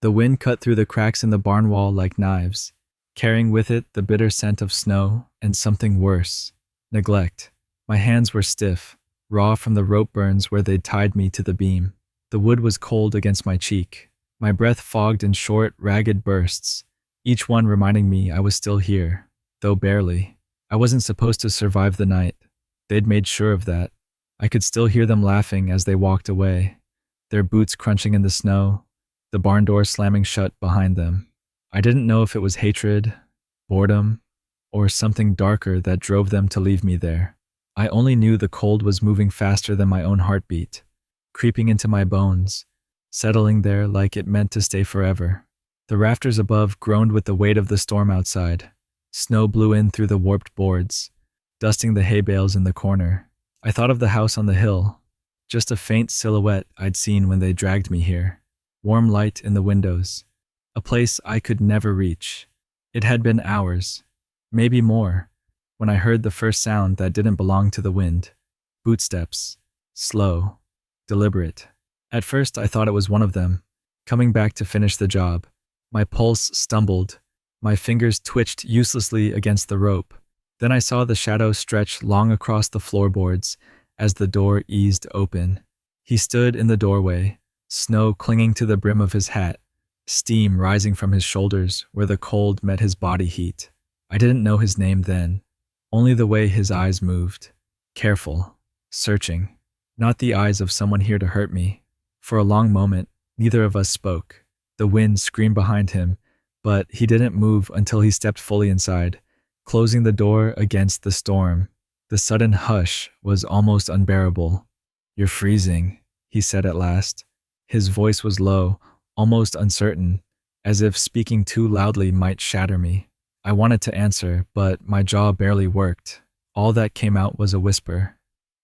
The wind cut through the cracks in the barn wall like knives, carrying with it the bitter scent of snow and something worse, neglect. My hands were stiff, raw from the rope burns where they'd tied me to the beam. The wood was cold against my cheek, my breath fogged in short, ragged bursts, each one reminding me I was still here, though barely. I wasn't supposed to survive the night. They'd made sure of that. I could still hear them laughing as they walked away, their boots crunching in the snow, the barn door slamming shut behind them. I didn't know if it was hatred, boredom, or something darker that drove them to leave me there. I only knew the cold was moving faster than my own heartbeat, creeping into my bones, settling there like it meant to stay forever. The rafters above groaned with the weight of the storm outside. Snow blew in through the warped boards, dusting the hay bales in the corner. I thought of the house on the hill, just a faint silhouette I'd seen when they dragged me here. Warm light in the windows, a place I could never reach. It had been hours, maybe more, when I heard the first sound that didn't belong to the wind. Footsteps, slow, deliberate. At first I thought it was one of them, coming back to finish the job. My pulse stumbled, my fingers twitched uselessly against the rope. Then I saw the shadow stretch long across the floorboards as the door eased open. He stood in the doorway, snow clinging to the brim of his hat, steam rising from his shoulders where the cold met his body heat. I didn't know his name then, only the way his eyes moved. Careful, searching, not the eyes of someone here to hurt me. For a long moment, neither of us spoke. The wind screamed behind him, but he didn't move until he stepped fully inside, closing the door against the storm. The sudden hush was almost unbearable. "You're freezing," he said at last. His voice was low, almost uncertain, as if speaking too loudly might shatter me. I wanted to answer, but my jaw barely worked. All that came out was a whisper.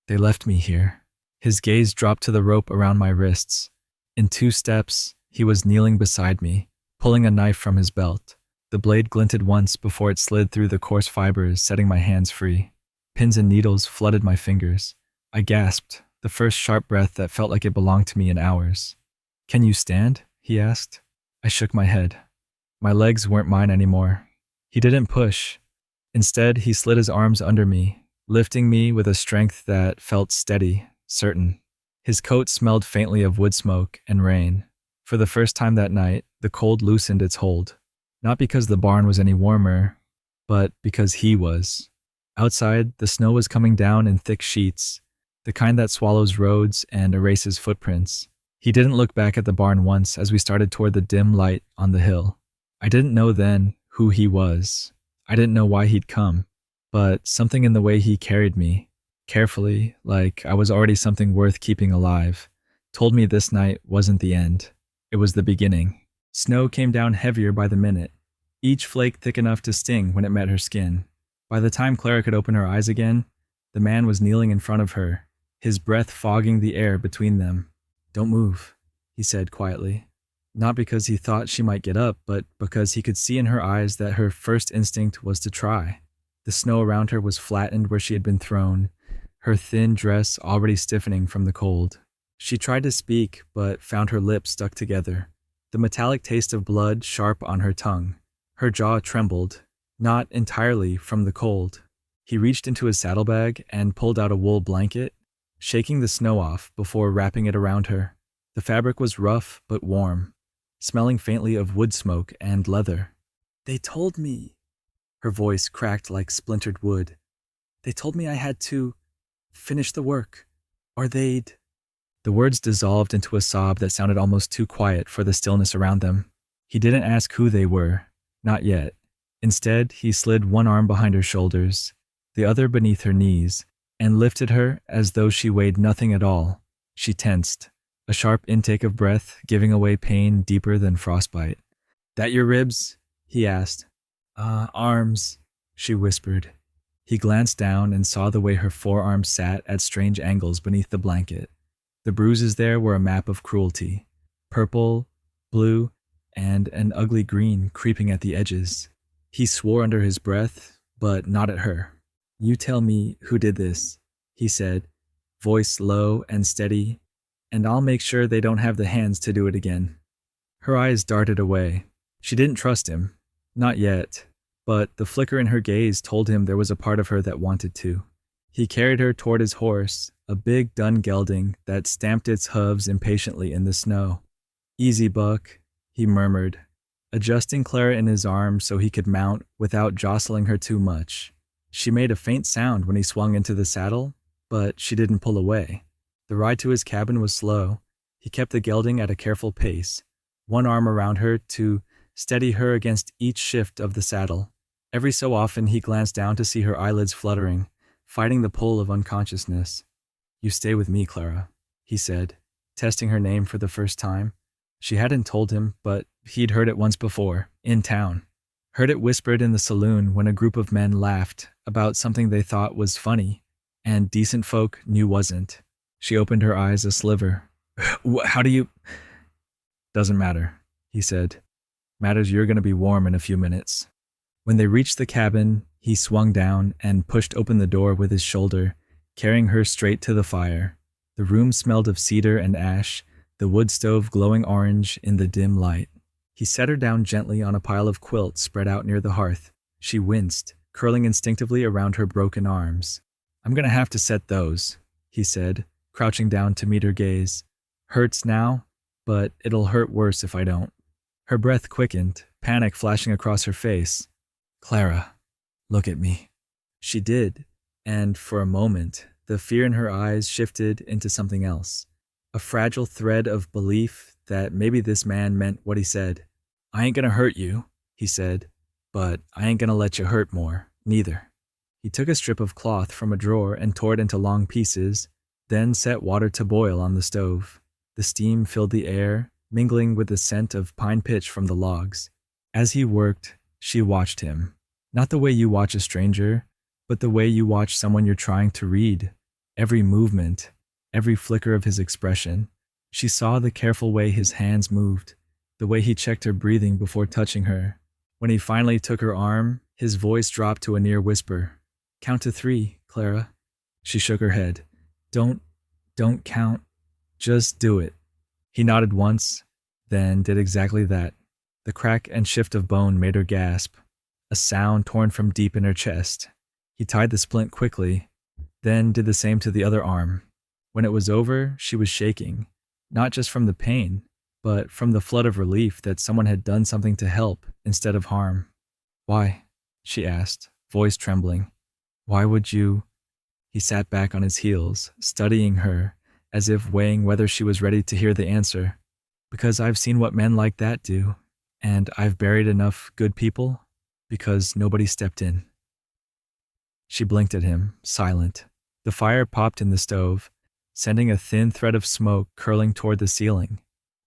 "They left me here." His gaze dropped to the rope around my wrists. In 2 steps, he was kneeling beside me, pulling a knife from his belt. The blade glinted once before it slid through the coarse fibers, setting my hands free. Pins and needles flooded my fingers. I gasped, the first sharp breath that felt like it belonged to me in hours. "Can you stand?" he asked. I shook my head. My legs weren't mine anymore. He didn't push. Instead, he slid his arms under me, lifting me with a strength that felt steady, certain. His coat smelled faintly of wood smoke and rain. For the first time that night, the cold loosened its hold. Not because the barn was any warmer, but because he was. Outside, the snow was coming down in thick sheets, the kind that swallows roads and erases footprints. He didn't look back at the barn once as we started toward the dim light on the hill. I didn't know then who he was. I didn't know why he'd come, but something in the way he carried me, carefully, like I was already something worth keeping alive, told me this night wasn't the end. It was the beginning. Snow came down heavier by the minute, each flake thick enough to sting when it met her skin. By the time Clara could open her eyes again, the man was kneeling in front of her, his breath fogging the air between them. "Don't move," he said quietly. Not because he thought she might get up, but because he could see in her eyes that her first instinct was to try. The snow around her was flattened where she had been thrown, her thin dress already stiffening from the cold. She tried to speak, but found her lips stuck together, the metallic taste of blood sharp on her tongue. Her jaw trembled, not entirely from the cold. He reached into his saddlebag and pulled out a wool blanket, shaking the snow off before wrapping it around her. The fabric was rough but warm, smelling faintly of wood smoke and leather. "They told me," her voice cracked like splintered wood. "They told me I had to finish the work, or they'd..." The words dissolved into a sob that sounded almost too quiet for the stillness around them. He didn't ask who they were, not yet. Instead, he slid one arm behind her shoulders, the other beneath her knees, and lifted her as though she weighed nothing at all. She tensed, a sharp intake of breath giving away pain deeper than frostbite. "That your ribs?" he asked. Arms," she whispered. He glanced down and saw the way her forearms sat at strange angles beneath the blanket. The bruises there were a map of cruelty, purple, blue, and an ugly green creeping at the edges. He swore under his breath, but not at her. "You tell me who did this," he said, voice low and steady, "and I'll make sure they don't have the hands to do it again." Her eyes darted away. She didn't trust him. Not yet. But the flicker in her gaze told him there was a part of her that wanted to. He carried her toward his horse, a big dun gelding that stamped its hooves impatiently in the snow. "Easy, Buck," he murmured, adjusting Clara in his arms so he could mount without jostling her too much. She made a faint sound when he swung into the saddle, but she didn't pull away. The ride to his cabin was slow. He kept the gelding at a careful pace, one arm around her to steady her against each shift of the saddle. Every so often he glanced down to see her eyelids fluttering, fighting the pull of unconsciousness. "You stay with me, Clara," he said, testing her name for the first time. She hadn't told him, but he'd heard it once before, in town. Heard it whispered in the saloon when a group of men laughed about something they thought was funny, and decent folk knew wasn't. She opened her eyes a sliver. "How do you—" "Doesn't matter," he said. "Matters you're going to be warm in a few minutes." When they reached the cabin, he swung down and pushed open the door with his shoulder, carrying her straight to the fire. The room smelled of cedar and ash, the wood stove glowing orange in the dim light. He set her down gently on a pile of quilts spread out near the hearth. She winced, curling instinctively around her broken arms. "I'm going to have to set those," he said, crouching down to meet her gaze. "Hurts now, but it'll hurt worse if I don't." Her breath quickened, panic flashing across her face. "Clara, look at me." She did, and for a moment, the fear in her eyes shifted into something else. A fragile thread of belief that maybe this man meant what he said. "I ain't gonna hurt you," he said, "but I ain't gonna let you hurt more, neither." He took a strip of cloth from a drawer and tore it into long pieces, then set water to boil on the stove. The steam filled the air, mingling with the scent of pine pitch from the logs. As he worked, she watched him. Not the way you watch a stranger, but the way you watch someone you're trying to read. Every movement, every flicker of his expression. She saw the careful way his hands moved, the way he checked her breathing before touching her. When he finally took her arm, his voice dropped to a near whisper. "Count to 3, Clara." She shook her head. Don't count. Just do it." He nodded once, then did exactly that. The crack and shift of bone made her gasp, a sound torn from deep in her chest. He tied the splint quickly, then did the same to the other arm. When it was over, she was shaking, not just from the pain, but from the flood of relief that someone had done something to help instead of harm. "Why?" she asked, voice trembling. "Why would you—" He sat back on his heels, studying her, as if weighing whether she was ready to hear the answer. "Because I've seen what men like that do, and I've buried enough good people, because nobody stepped in." She blinked at him, silent. The fire popped in the stove, sending a thin thread of smoke curling toward the ceiling.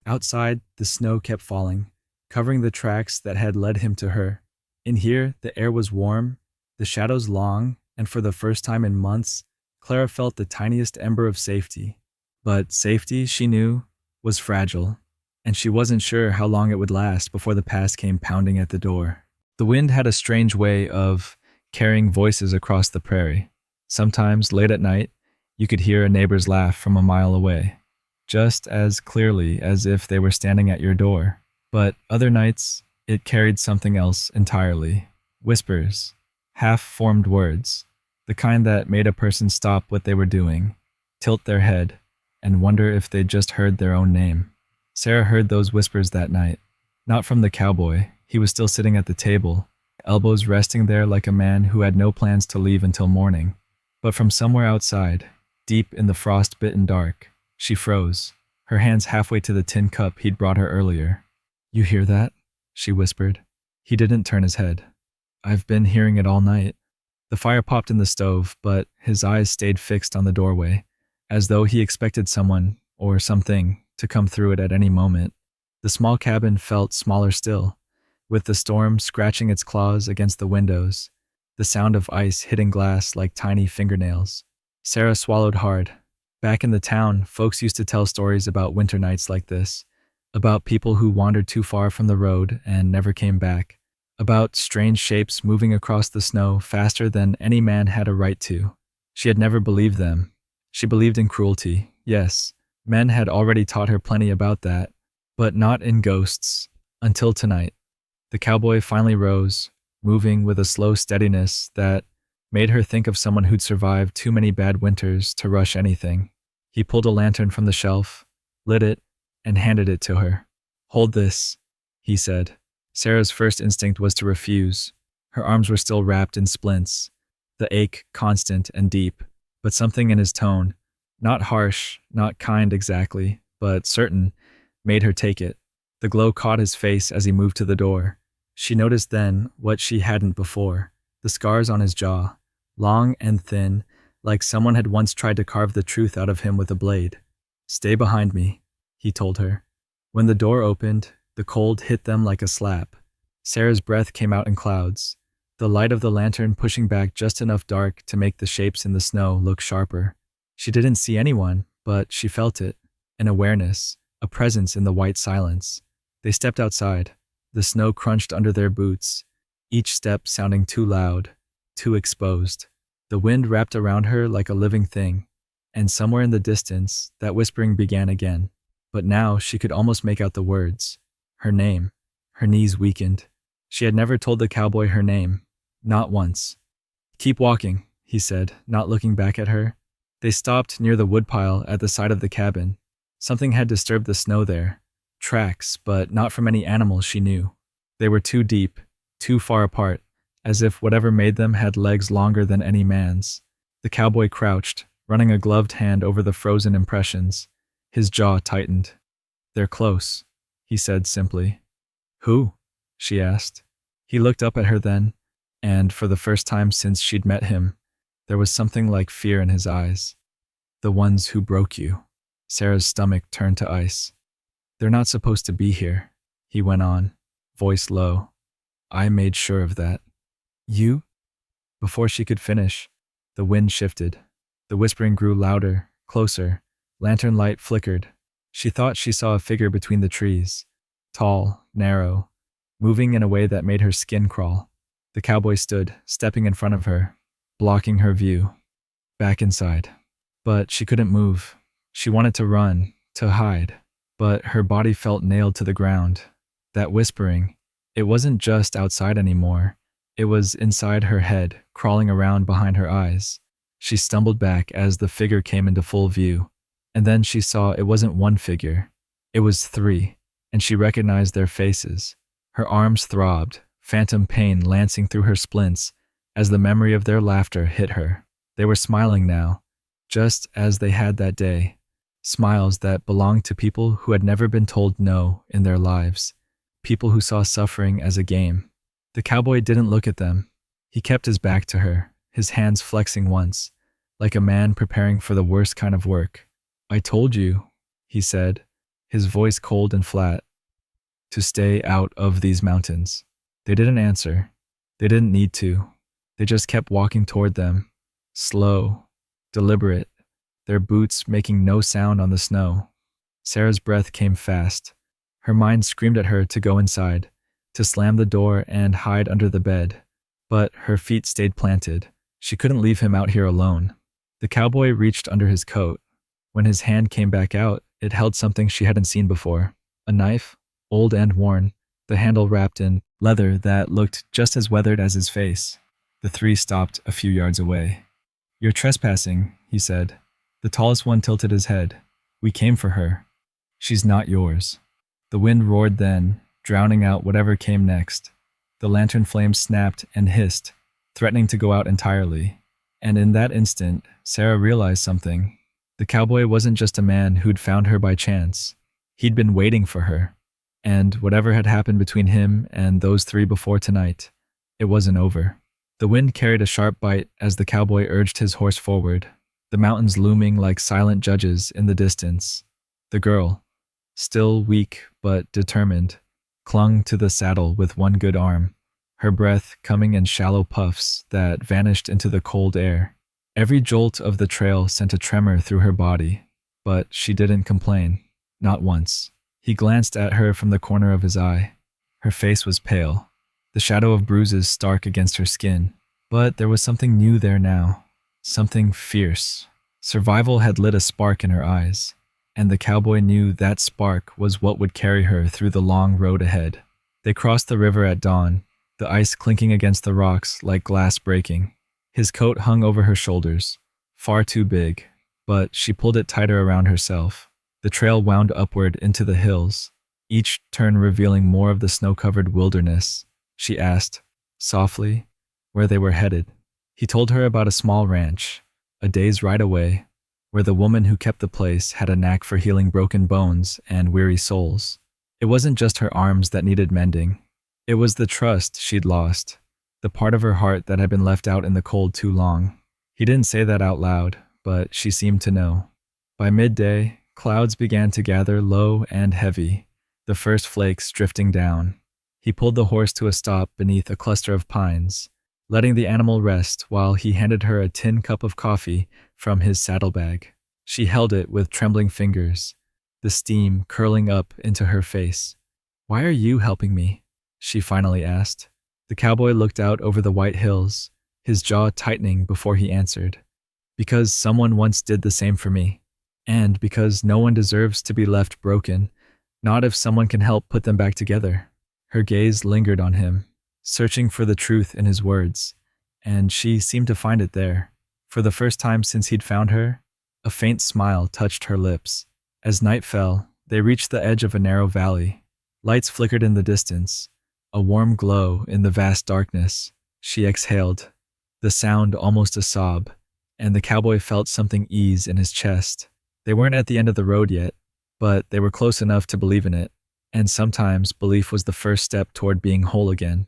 Outside, the snow kept falling, covering the tracks that had led him to her. In here, the air was warm, the shadows long, and for the first time in months, Clara felt the tiniest ember of safety. But safety, she knew, was fragile, and she wasn't sure how long it would last before the past came pounding at the door. The wind had a strange way of carrying voices across the prairie. Sometimes, late at night, you could hear a neighbor's laugh from a mile away, just as clearly as if they were standing at your door. But other nights, it carried something else entirely. Whispers, half-formed words, the kind that made a person stop what they were doing, tilt their head, and wonder if they'd just heard their own name. Sarah heard those whispers that night. Not from the cowboy. He was still sitting at the table, elbows resting there like a man who had no plans to leave until morning. But from somewhere outside, deep in the frost-bitten dark, she froze, her hands halfway to the tin cup he'd brought her earlier. "You hear that?" she whispered. He didn't turn his head. "I've been hearing it all night." The fire popped in the stove, but his eyes stayed fixed on the doorway, as though he expected someone, or something, to come through it at any moment. The small cabin felt smaller still, with the storm scratching its claws against the windows, the sound of ice hitting glass like tiny fingernails. Sarah swallowed hard. Back in the town, folks used to tell stories about winter nights like this, about people who wandered too far from the road and never came back, about strange shapes moving across the snow faster than any man had a right to. She had never believed them. She believed in cruelty, yes. Men had already taught her plenty about that, But not in ghosts. Until tonight. The cowboy finally rose, moving with a slow steadiness that made her think of someone who'd survived too many bad winters to rush anything. He pulled a lantern from the shelf, lit it, and handed it to her. "Hold this," he said. Sarah's first instinct was to refuse. Her arms were still wrapped in splints, the ache constant and deep, but something in his tone, not harsh, not kind exactly, but certain, made her take it. The glow caught his face as he moved to the door. She noticed then what she hadn't before, the scars on his jaw, long and thin, like someone had once tried to carve the truth out of him with a blade. "Stay behind me," he told her. When the door opened, the cold hit them like a slap. Sarah's breath came out in clouds, the light of the lantern pushing back just enough dark to make the shapes in the snow look sharper. She didn't see anyone, but she felt it, an awareness, a presence in the white silence. They stepped outside. The snow crunched under their boots, each step sounding too loud, too exposed. The wind wrapped around her like a living thing, and somewhere in the distance, that whispering began again. But now she could almost make out the words. Her name. Her knees weakened. She had never told the cowboy her name. Not once. "Keep walking," he said, not looking back at her. They stopped near the woodpile at the side of the cabin. Something had disturbed the snow there. Tracks, but not from any animals she knew. They were too deep, too far apart, as if whatever made them had legs longer than any man's. The cowboy crouched, running a gloved hand over the frozen impressions. His jaw tightened. "They're close," he said simply. "Who?" she asked. He looked up at her then, and for the first time since she'd met him, there was something like fear in his eyes. "The ones who broke you." Sarah's stomach turned to ice. "They're not supposed to be here," he went on, voice low. "I made sure of that." "You?" Before she could finish, the wind shifted. The whispering grew louder, closer. Lantern light flickered. She thought she saw a figure between the trees, tall, narrow, moving in a way that made her skin crawl. The cowboy stood, stepping in front of her, blocking her view. Back inside. But she couldn't move. She wanted to run, to hide, but her body felt nailed to the ground. That whispering, it wasn't just outside anymore. It was inside her head, crawling around behind her eyes. She stumbled back as the figure came into full view. And then she saw it wasn't one figure. It was three, and she recognized their faces. Her arms throbbed, phantom pain lancing through her splints as the memory of their laughter hit her. They were smiling now, just as they had that day. Smiles that belonged to people who had never been told no in their lives. People who saw suffering as a game. The cowboy didn't look at them. He kept his back to her, his hands flexing once, like a man preparing for the worst kind of work. "I told you," he said, his voice cold and flat, "to stay out of these mountains." They didn't answer. They didn't need to. They just kept walking toward them, slow, deliberate, their boots making no sound on the snow. Sarah's breath came fast. Her mind screamed at her to go inside, to slam the door and hide under the bed. But her feet stayed planted. She couldn't leave him out here alone. The cowboy reached under his coat. When his hand came back out, it held something she hadn't seen before. A knife, old and worn, the handle wrapped in leather that looked just as weathered as his face. The three stopped a few yards away. "You're trespassing," he said. The tallest one tilted his head. "We came for her. She's not yours." The wind roared then, drowning out whatever came next. The lantern flames snapped and hissed, threatening to go out entirely. And in that instant, Sarah realized something. The cowboy wasn't just a man who'd found her by chance. He'd been waiting for her. And whatever had happened between him and those three before tonight, it wasn't over. The wind carried a sharp bite as the cowboy urged his horse forward, the mountains looming like silent judges in the distance. The girl, still weak but determined, clung to the saddle with one good arm, her breath coming in shallow puffs that vanished into the cold air. Every jolt of the trail sent a tremor through her body, but she didn't complain, not once. He glanced at her from the corner of his eye. Her face was pale, the shadow of bruises stark against her skin, but there was something new there now, something fierce. Survival had lit a spark in her eyes. and the cowboy knew that spark was what would carry her through the long road ahead. They crossed the river at dawn, the ice clinking against the rocks like glass breaking. His coat hung over her shoulders, far too big, but she pulled it tighter around herself. The trail wound upward into the hills, each turn revealing more of the snow-covered wilderness. She asked, softly, where they were headed. He told her about a small ranch, a day's ride away, where the woman who kept the place had a knack for healing broken bones and weary souls. It wasn't just her arms that needed mending. It was the trust she'd lost, the part of her heart that had been left out in the cold too long. He didn't say that out loud, but she seemed to know. By midday, clouds began to gather low and heavy, the first flakes drifting down. He pulled the horse to a stop beneath a cluster of pines, letting the animal rest while he handed her a tin cup of coffee from his saddlebag. She held it with trembling fingers, the steam curling up into her face. "Why are you helping me?" she finally asked. The cowboy looked out over the white hills, his jaw tightening before he answered. "Because someone once did the same for me, and because no one deserves to be left broken, not if someone can help put them back together." Her gaze lingered on him, searching for the truth in his words, and she seemed to find it there. For the first time since he'd found her, a faint smile touched her lips. As night fell, they reached the edge of a narrow valley. Lights flickered in the distance, a warm glow in the vast darkness. She exhaled, the sound almost a sob, and the cowboy felt something ease in his chest. They weren't at the end of the road yet, but they were close enough to believe in it, and sometimes belief was the first step toward being whole again.